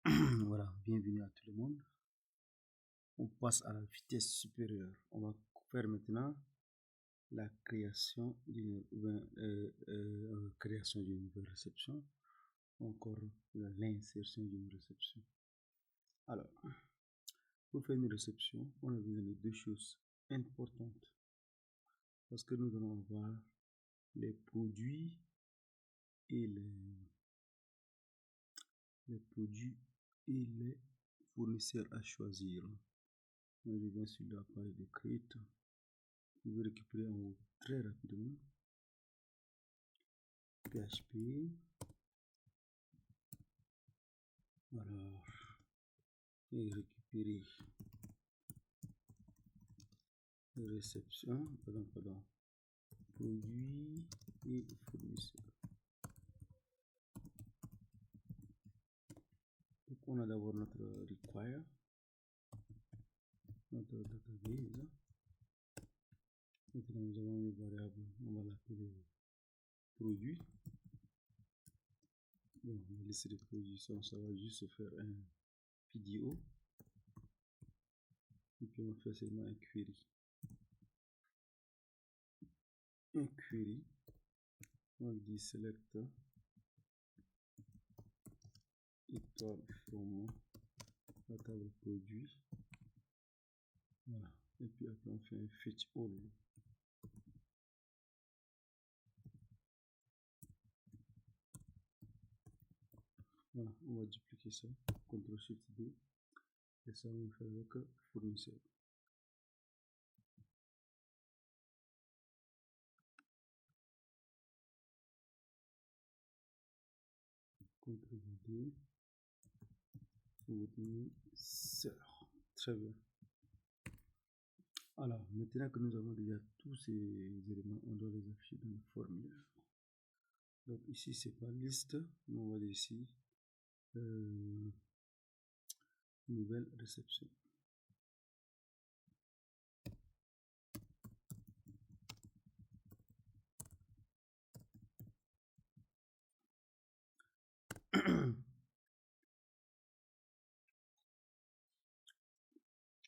Voilà, bienvenue à tout le monde. On passe à la vitesse supérieure. On va faire maintenant la création d'une nouvelle réception, ou encore l'insertion d'une réception. Alors, pour faire une réception, on a besoin de deux choses importantes parce que nous allons avoir les produits et les fournisseurs à choisir. On revient sur la page de create. Je vais récupérer en haut très rapidement PHP. Alors, et récupérer réception, pardon, produit et fournisseur. Donc, on a d'abord notre require, notre database. Maintenant, nous avons une variable, on va l'appeler produit. Bon, on va laisser les produits, ça va juste faire un PDO. Et puis, on va faire seulement un query. Un query, on dit select equal from la table produit. Voilà. Et puis après, on fait un fetch all. Voilà, on va dupliquer ça. CTRL SHIFT D. Et ça, on va faire avec fournisseur. CTRL D. Fournisseur. Très bien. Alors, maintenant que nous avons déjà tous ces éléments, on doit les afficher dans le formulaire. Donc ici, c'est pas liste, mais on va dire ici nouvelle réception.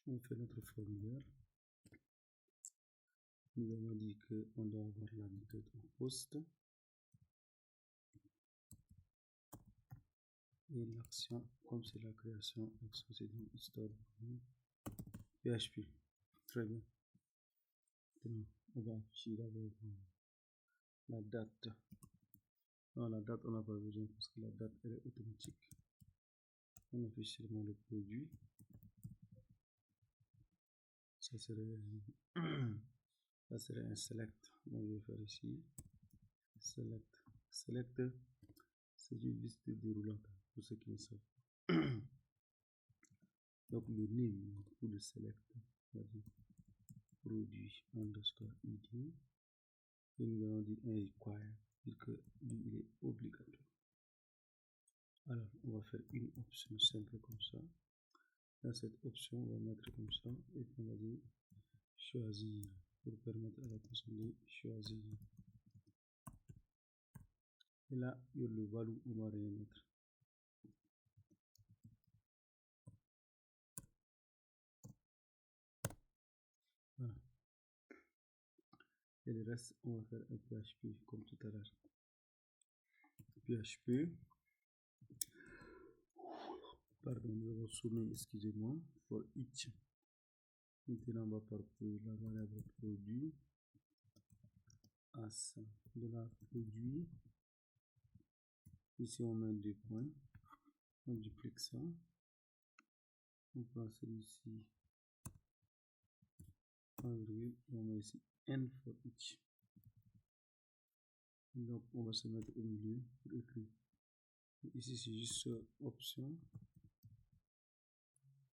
On fait notre formulaire. Nous avons dit qu'on doit avoir la méthode en post et l'action, comme c'est la création, l'action c'est dans histoire PHP. Très bien. Donc, on va afficher d'abord la date. Non, la date on n'a pas besoin parce que la date elle est automatique. On affiche seulement le produit. Ça serait un select. Donc je vais faire ici select. Select, c'est une liste déroulante pour ceux qui ne savent pas. Donc le name pour le select, on va dire produit underscore id. Et nous allons dire un require, dire que lui il est obligatoire. Alors on va faire une option simple comme ça. Dans cette option, on va mettre comme ça et puis on va dire choisir pour permettre à la personne de choisir. Et là, il y a le value, on va rien mettre. Voilà. Et le reste, on va faire un PHP comme tout à l'heure. PHP. Pardon, nous avons soumis, excusez-moi, for each. Maintenant, on va parcourir la variable produit. As de la produit. Ici, on met des points. On duplique ça. On prend celui-ci. On met ici n for each. Donc, on va se mettre au milieu pour écrire. Ici, c'est juste option.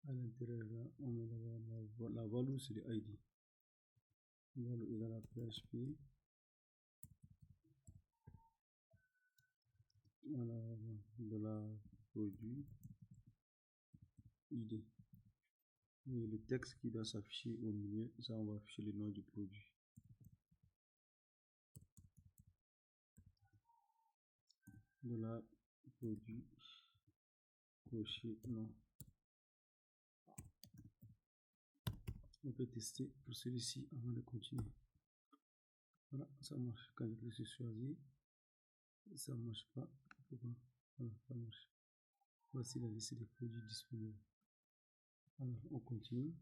À l'intérieur, là, on met la value, c'est le ID. Value égale à PHP. Voilà, de la produit ID. Et le texte qui doit s'afficher au milieu, ça, on va afficher le nom du produit. De la produit gaucher, non. On peut tester pour celui-ci avant de continuer. Voilà, ça marche. Quand je clique sur choisir, ça ne marche pas. Pourquoi? Voilà, ça marche. Voici la liste des produits disponibles. Alors, on continue.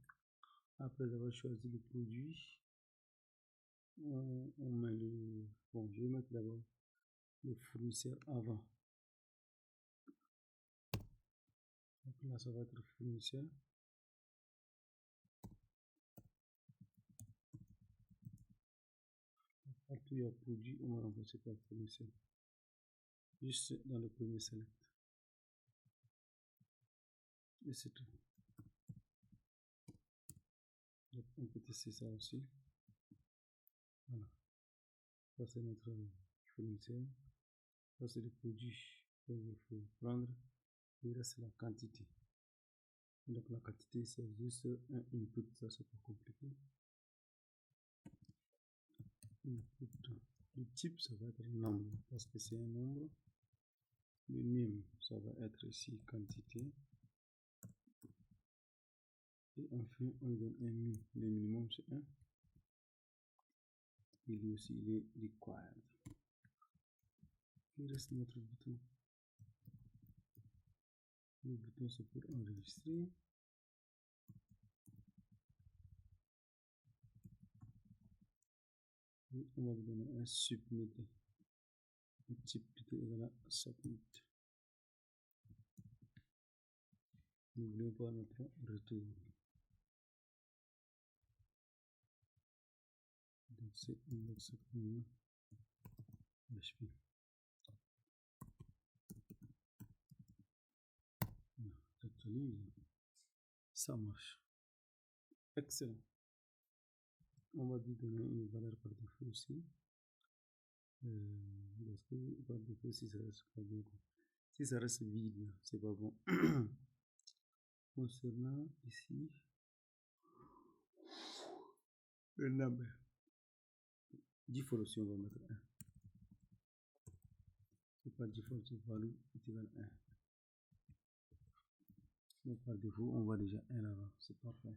Après avoir choisi le produit, on met le... Bon, je vais mettre d'abord le fournisseur avant. Donc là, ça va être le fournisseur. Partout il y a produit, on va remplacer par fournisseur. Juste dans le premier select. Et c'est tout. Donc on peut tester ça aussi. Voilà. Ça c'est notre fournisseur. Ça c'est le produit qu'il faut prendre. Et là c'est la quantité. Donc la quantité c'est juste un input, ça c'est pas compliqué. Input. Le type ça va être un nombre parce que c'est un nombre. Le name ça va être ici quantité. Et enfin on donne un min. Le minimum c'est 1. Il aussi il est required. Il reste notre bouton. Le bouton c'est pour enregistrer. Et on va lui donner un submit. Le type plutôt égal à submit. N'oublions pas notre retour. Donc c'est index.php. J'actualise. Ça marche. Excellent. On va lui donner une valeur par défaut aussi. Parce que par défaut, si ça reste pas bien, si ça reste vide, c'est pas bon. Concernant ici le number, default aussi on va mettre 1. C'est pas default, c'est value est égal à 1. Donc par défaut, on voit déjà 1 là-bas, c'est parfait.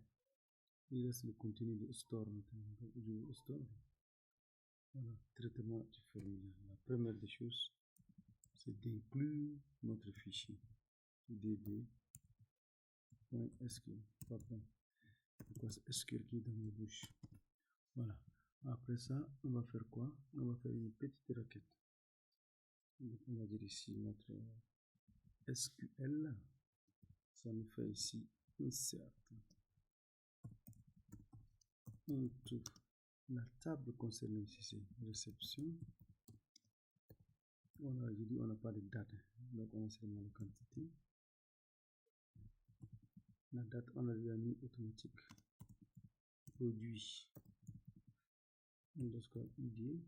Il reste le contenu de store maintenant. Donc je vais au store. Voilà, traitement du formulaire. La première des choses, c'est d'inclure notre fichier db.sql. Pourquoi c'est SQL qui est dans ma bouche? Voilà. Après ça, on va faire quoi? On va faire une petite requête. Donc on va dire ici notre SQL. Ça nous fait ici insert into la table concernée ici, c'est réception. On a dit on n'a pas de date, donc on a seulement la quantité. La date, on a déjà mis automatique. Produit underscore id.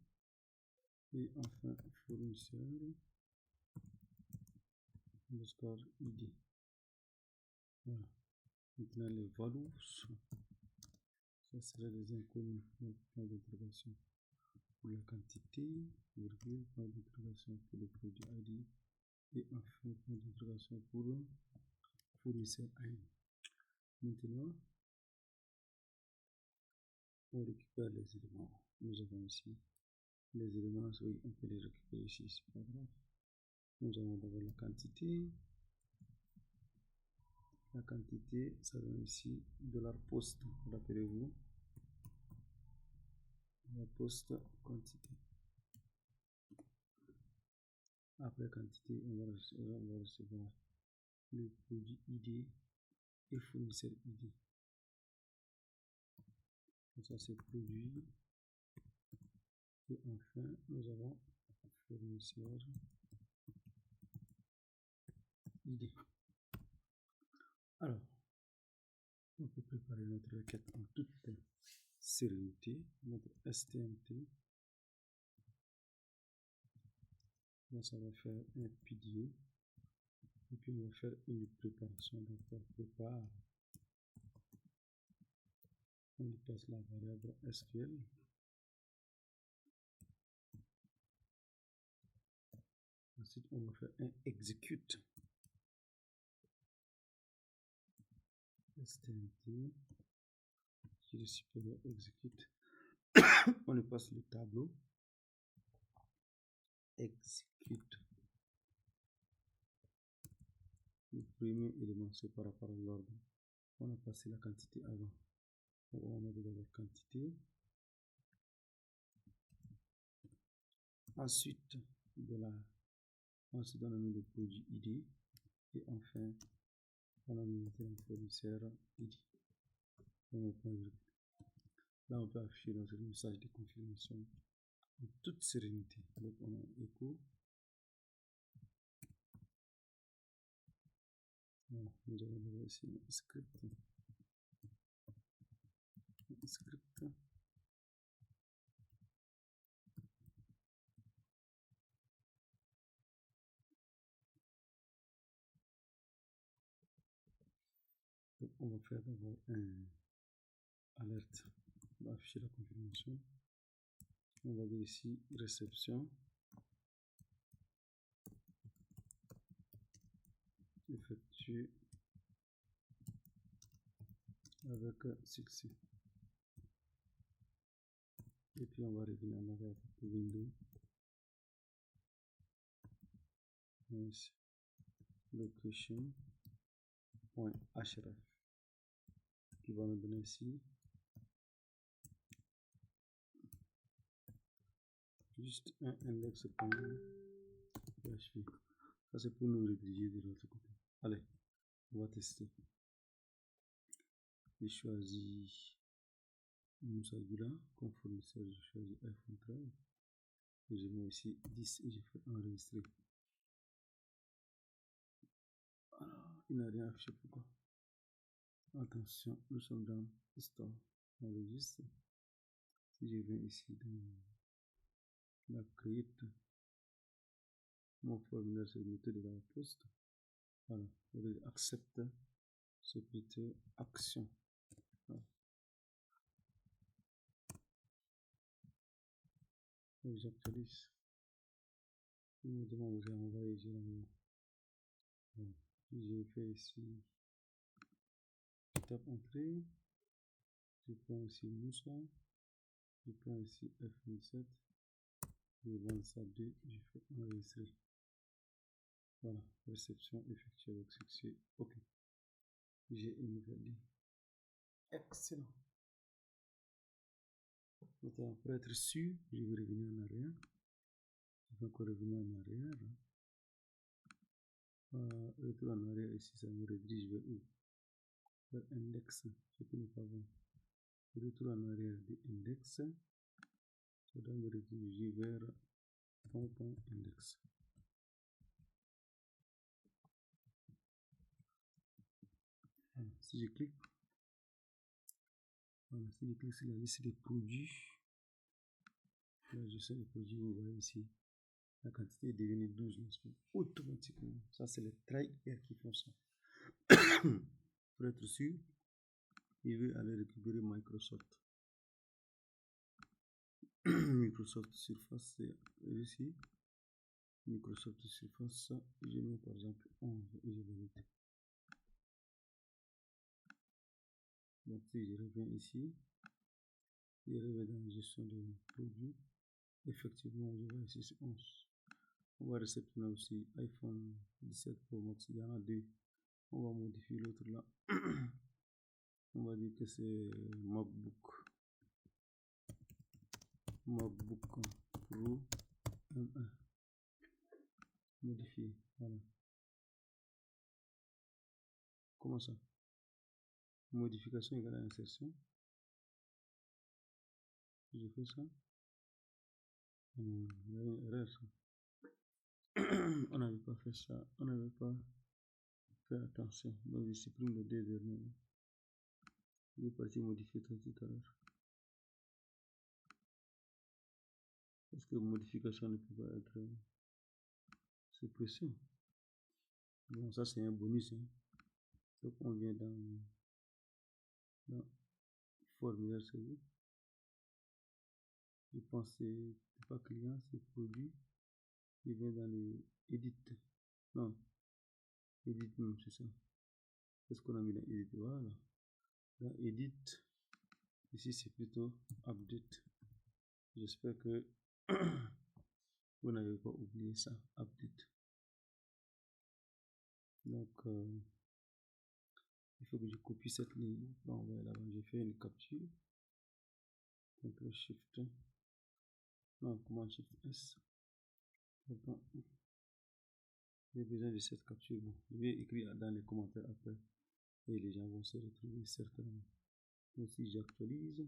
Et enfin fournisseur underscore id. Voilà. Maintenant les values, ça serait les inconnus. Donc point d'interrogation pour la quantité, virgule, point d'interrogation pour le produit id. Et enfin point d'interrogation pour le fournisseur id. Maintenant, on récupère les éléments. Nous avons ici les éléments, oui, on peut les récupérer ici, c'est pas grave. Nous avons d'abord la quantité. La quantité, ça donne ici $post, rappelez-vous. La post quantité. Après quantité, on va recevoir le produit ID et fournisseur ID. Ça c'est produit. Et enfin, nous avons fournisseur ID. Alors, on peut préparer notre requête en toute sérénité. Notre STMT. Là, ça va faire un PDA. Et puis, on va faire une préparation. Donc, on prépare. On lui passe la variable SQL. Ensuite, on va faire un execute. stnt, qui est supérieur exécute. On lui passe le tableau. Exécute. Le premier élément, c'est par rapport à l'ordre. On a passé la quantité avant. On va mettre d'abord quantité. Ensuite, on a mis le produit ID. Et enfin, on a mis un fournisseur ID. Là, on peut afficher notre message de confirmation en toute sérénité. Donc, on a écho. Voilà, nous allons ici un script. Donc, on va faire d'abord un alerte. On va afficher la confirmation. On va dire ici réception. Effectué avec succès. Et puis on va revenir en arrière pour Windows. Nice. Location.href qui va nous donner ici juste un index.php. Ça c'est pour nous rediriger de l'autre côté. Allez, on va tester. J'ai choisi Moussagula comme fournisseur, je choisis iPhone 13 et je mets ici 10 et je fais enregistrer. Alors, il n'a rien affiché, pourquoi? Attention, nous sommes dans Store, enregistre. Si je viens ici dans la create, mon formulaire c'est le méthode de la poste. Voilà, accepte, c'est plutôt action. Voilà. J'actualise. Il me demande de envoyer généralement. Voilà. J'ai fait ici, je tape entrée, je prends ici Moussa, je prends ici F17, je vends ça 2, je fais enregistrer. Voilà, réception effectuée avec succès. OK. J'ai une nouvelle ligne. Excellent. Maintenant, pour être sûr, je vais revenir en arrière. Je vais encore revenir en arrière. Retour en arrière ici, ça me redirige vers où? Vers index. Je peux ne pas voir. Retour en arrière de index. Ça doit me rediriger vers index. Voilà, si je clique, voilà, si je clique sur la liste des produits, là je sais les produits, vous voyez ici, la quantité est devenue 12 automatiquement. Ça, c'est les tryhard qui font ça. Pour être sûr, il veut aller récupérer Microsoft. Microsoft Surface, c'est ici. Microsoft Surface, je mets par exemple 11 et je valide. Donc si je reviens ici, je reviens dans la gestion de produits, effectivement je vois ici c'est 11. On va réceptionner aussi iPhone 17 Pro Max, il y en a deux. On va modifier l'autre là. On va dire que c'est MacBook Pro M1. Modifier, voilà. Comment ça? Modification égale à insertion. J'ai fait ça. Il y a une erreur ça. On n'avait pas fait ça. On n'avait pas fait attention. Donc je supprime les deux derniers. Je vais partir modifier ça tout à l'heure. Parce que modification ne peut pas être suppression. Bon, ça c'est un bonus. Hein. Donc on vient dans formulaire service. Je pense que c'est pas client, c'est produit. Il vient dans les edit. Non, edit même, c'est ça. Qu'est-ce qu'on a mis dans edit? Voilà. Dans Edit, ici c'est plutôt Update. J'espère que vous n'avez pas oublié ça, Update. Donc, il faut que je copie cette ligne pour envoyer là-bas. J'ai fait une capture. CTRL Shift. Non, Command Shift S. J'ai besoin de cette capture. Bon, je vais écrire dans les commentaires après. Et les gens vont se retrouver certainement. Donc, si j'actualise,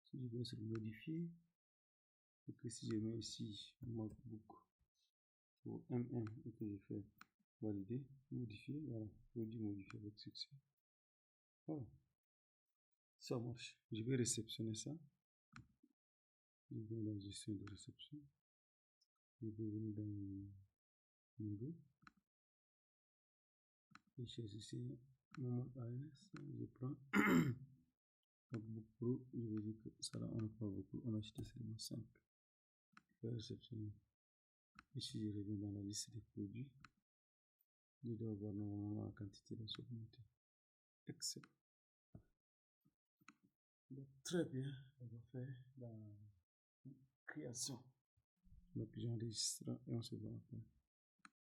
si je vais sur modifier, et que si je mets ici MacBook pour M1 et que je fais valider, modifier, voilà, je dis modifier avec succès. Voilà, ça marche. Je vais réceptionner ça. Je vais dans la gestion de réception. Je vais venir dans Windows. Je cherche ici mon mode ANS. Je prends MacBook Pro. Je vais dire que ça là, on n'a pas beaucoup. On a acheté seulement 5. Je vais réceptionner. Ici, je reviens dans la liste des produits. Je dois avoir normalement la quantité de augmentée. Excellent. Donc, très bien. On va faire la création. Donc, j'enregistre et on se voit après.